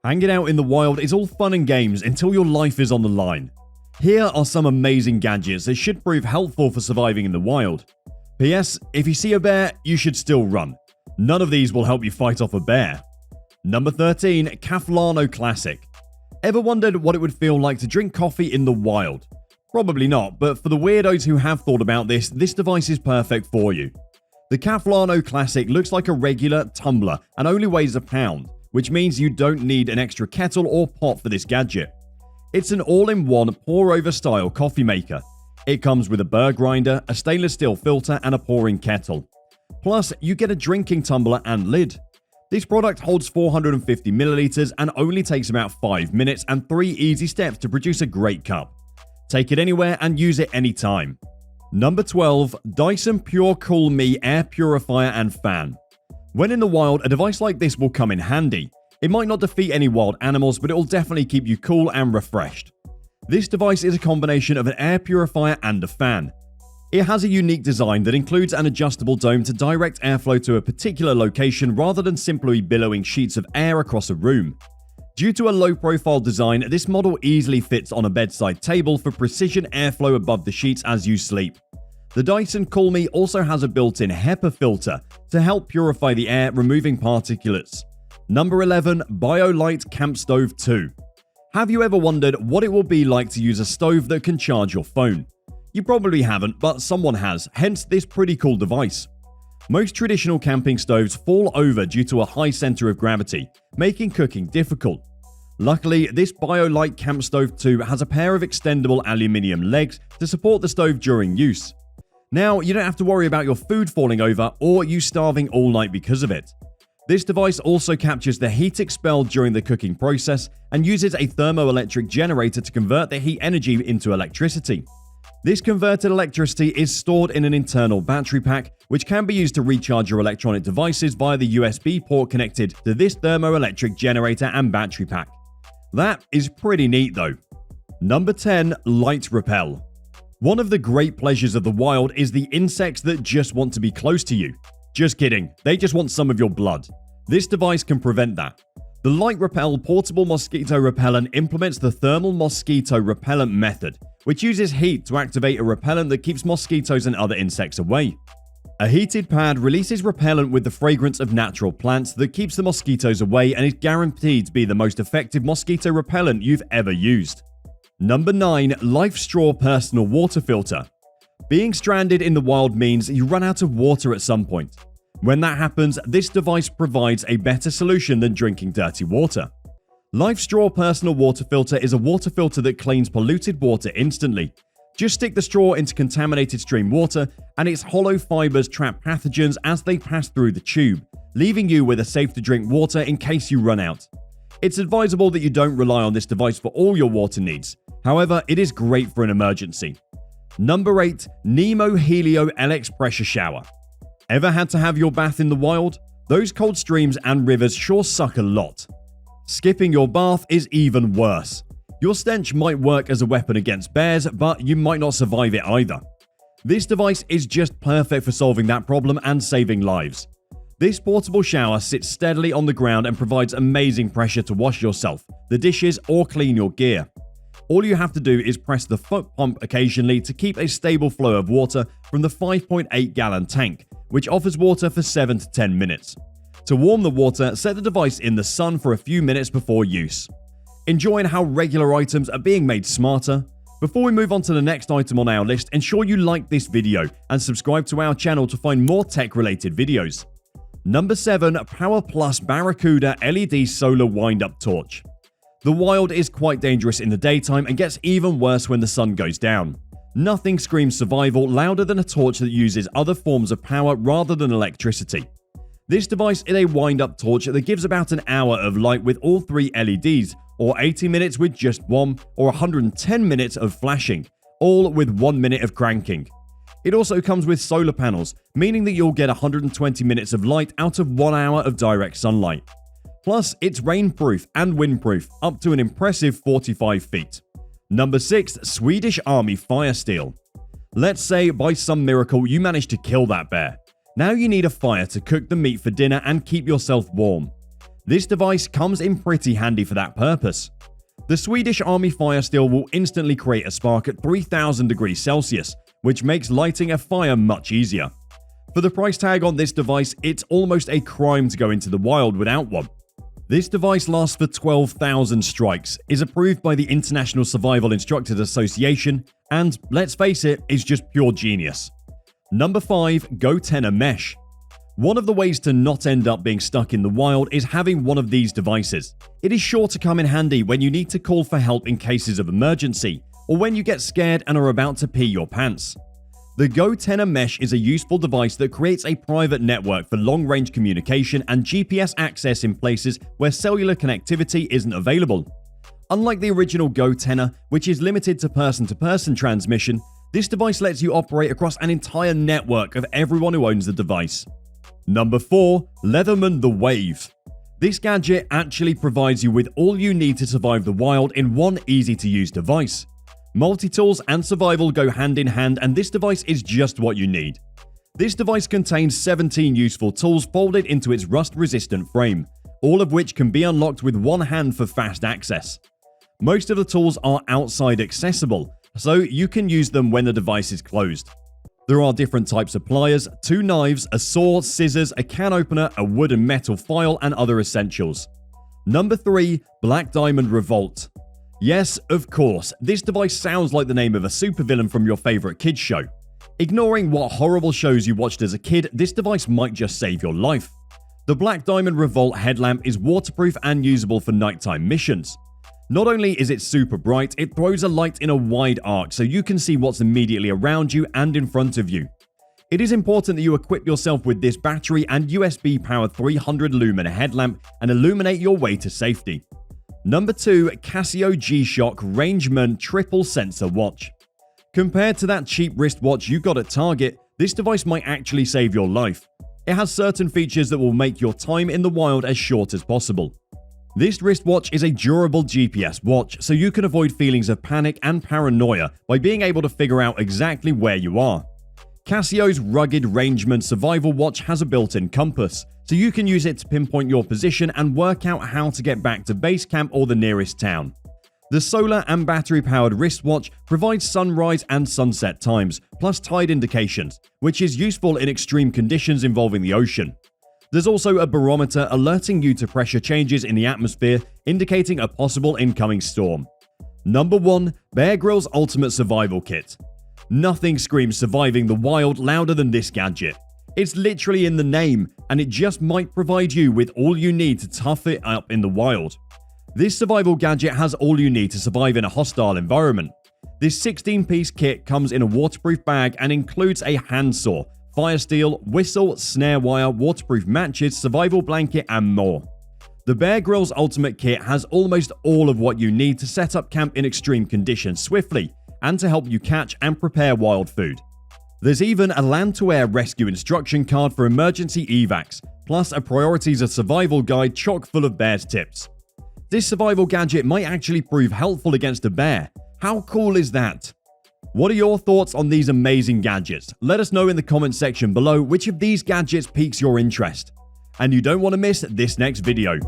Hanging out in the wild is all fun and games until your life is on the line. Here are some amazing gadgets that should prove helpful for surviving in the wild. P.S. If you see a bear, you should still run. None of these will help you fight off a bear. Number 13. Caflano Klassic. Ever wondered what it would feel like to drink coffee in the wild? Probably not, but for the weirdos who have thought about this device is perfect for you. The Caflano Klassic looks like a regular tumbler and only weighs a pound, which means you don't need an extra kettle or pot for this gadget. It's an all-in-one pour-over style coffee maker. It comes with a burr grinder, a stainless steel filter, and a pouring kettle. Plus, you get a drinking tumbler and lid. This product holds 450 milliliters and only takes about 5 minutes and 3 easy steps to produce a great cup. Take it anywhere and use it anytime. Number 12. Dyson Pure Cool Me Air Purifier and Fan. When in the wild, a device like this will come in handy. It might not defeat any wild animals, but it will definitely keep you cool and refreshed. This device is a combination of an air purifier and a fan. It has a unique design that includes an adjustable dome to direct airflow to a particular location rather than simply billowing sheets of air across a room. Due to a low-profile design, this model easily fits on a bedside table for precision airflow above the sheets as you sleep. The Dyson Cool Me also has a built-in HEPA filter to help purify the air, removing particulates. Number 11. BioLite Campstove 2. Have you ever wondered what it will be like to use a stove that can charge your phone? You probably haven't, but someone has, hence this pretty cool device. Most traditional camping stoves fall over due to a high center of gravity, making cooking difficult. Luckily, this BioLite Campstove 2 has a pair of extendable aluminium legs to support the stove during use. Now, you don't have to worry about your food falling over or you starving all night because of it. This device also captures the heat expelled during the cooking process and uses a thermoelectric generator to convert the heat energy into electricity. This converted electricity is stored in an internal battery pack, which can be used to recharge your electronic devices via the USB port connected to this thermoelectric generator and battery pack. That is pretty neat though. Number 10. Light Repel. One of the great pleasures of the wild is the insects that just want to be close to you. Just kidding, they just want some of your blood. This device can prevent that. The Light Repel portable mosquito repellent implements the thermal mosquito repellent method, which uses heat to activate a repellent that keeps mosquitoes and other insects away. A heated pad releases repellent with the fragrance of natural plants that keeps the mosquitoes away and is guaranteed to be the most effective mosquito repellent you've ever used. Number 9. LifeStraw Personal Water Filter. Being stranded in the wild means you run out of water at some point. When that happens, this device provides a better solution than drinking dirty water. LifeStraw Personal Water Filter is a water filter that cleans polluted water instantly. Just stick the straw into contaminated stream water and its hollow fibers trap pathogens as they pass through the tube, leaving you with a safe-to-drink water in case you run out. It's advisable that you don't rely on this device for all your water needs. However, it is great for an emergency. Number 8. Nemo Helio LX Pressure Shower. Ever had to have your bath in the wild? Those cold streams and rivers sure suck a lot. Skipping your bath is even worse. Your stench might work as a weapon against bears, but you might not survive it either. This device is just perfect for solving that problem and saving lives. This portable shower sits steadily on the ground and provides amazing pressure to wash yourself, the dishes, or clean your gear. All you have to do is press the foot pump occasionally to keep a stable flow of water from the 5.8-gallon tank, which offers water for 7 to 10 minutes. To warm the water, set the device in the sun for a few minutes before use. Enjoying how regular items are being made smarter? Before we move on to the next item on our list, ensure you like this video and subscribe to our channel to find more tech-related videos. Number 7. Power Plus Barracuda LED Solar Wind-Up Torch. The wild is quite dangerous in the daytime and gets even worse when the sun goes down. Nothing screams survival louder than a torch that uses other forms of power rather than electricity. This device is a wind-up torch that gives about an hour of light with all 3 LEDs, or 80 minutes with just one, or 110 minutes of flashing, all with 1 minute of cranking. It also comes with solar panels, meaning that you'll get 120 minutes of light out of 1 hour of direct sunlight. Plus, it's rainproof and windproof, up to an impressive 45 feet. Number 6. Swedish Army Firesteel. Let's say by some miracle you managed to kill that bear. Now you need a fire to cook the meat for dinner and keep yourself warm. This device comes in pretty handy for that purpose. The Swedish Army Firesteel will instantly create a spark at 3000 degrees Celsius, which makes lighting a fire much easier. For the price tag on this device, it's almost a crime to go into the wild without one. This device lasts for 12,000 strikes, is approved by the International Survival Instructors Association, and, let's face it, is just pure genius. Number 5. GoTenna Mesh. One of the ways to not end up being stuck in the wild is having one of these devices. It is sure to come in handy when you need to call for help in cases of emergency, or when you get scared and are about to pee your pants. The GoTenna Mesh is a useful device that creates a private network for long-range communication and GPS access in places where cellular connectivity isn't available. Unlike the original GoTenna, which is limited to person-to-person transmission, this device lets you operate across an entire network of everyone who owns the device. Number 4. Leatherman The Wave. This gadget actually provides you with all you need to survive the wild in one easy-to-use device. Multi-tools and survival go hand in hand, and this device is just what you need. This device contains 17 useful tools folded into its rust-resistant frame, all of which can be unlocked with one hand for fast access. Most of the tools are outside accessible, so you can use them when the device is closed. There are different types of pliers, 2 knives, a saw, scissors, a can opener, a wood and metal file, and other essentials. Number 3. Black Diamond Revolt. Yes, of course, this device sounds like the name of a supervillain from your favorite kids show. Ignoring what horrible shows you watched as a kid, this device might just save your life. The Black Diamond Revolt headlamp is waterproof and usable for nighttime missions. Not only is it super bright, it throws a light in a wide arc so you can see what's immediately around you and in front of you. It is important that you equip yourself with this battery and USB-powered 300 lumen headlamp and illuminate your way to safety. Number 2. Casio G-Shock Rangeman Triple Sensor Watch. Compared to that cheap wristwatch you got at Target, this device might actually save your life. It has certain features that will make your time in the wild as short as possible. This wristwatch is a durable GPS watch, so you can avoid feelings of panic and paranoia by being able to figure out exactly where you are. Casio's rugged Rangeman survival watch has a built-in compass, so you can use it to pinpoint your position and work out how to get back to base camp or the nearest town. The solar and battery-powered wristwatch provides sunrise and sunset times, plus tide indications, which is useful in extreme conditions involving the ocean. There's also a barometer alerting you to pressure changes in the atmosphere, indicating a possible incoming storm. Number 1. Bear Grylls Ultimate Survival Kit. Nothing screams surviving the wild louder than this gadget. It's literally in the name, and it just might provide you with all you need to tough it up in the wild. This survival gadget has all you need to survive in a hostile environment. This 16-piece kit comes in a waterproof bag and includes a handsaw, Firesteel, whistle, snare wire, waterproof matches, survival blanket, and more. The Bear Grylls Ultimate Kit has almost all of what you need to set up camp in extreme conditions swiftly, and to help you catch and prepare wild food. There's even a land-to-air rescue instruction card for emergency evacs, plus a priorities of survival guide chock full of bears tips. This survival gadget might actually prove helpful against a bear. How cool is that? What are your thoughts on these amazing gadgets? Let us know in the comment section below which of these gadgets piques your interest. And you don't want to miss this next video.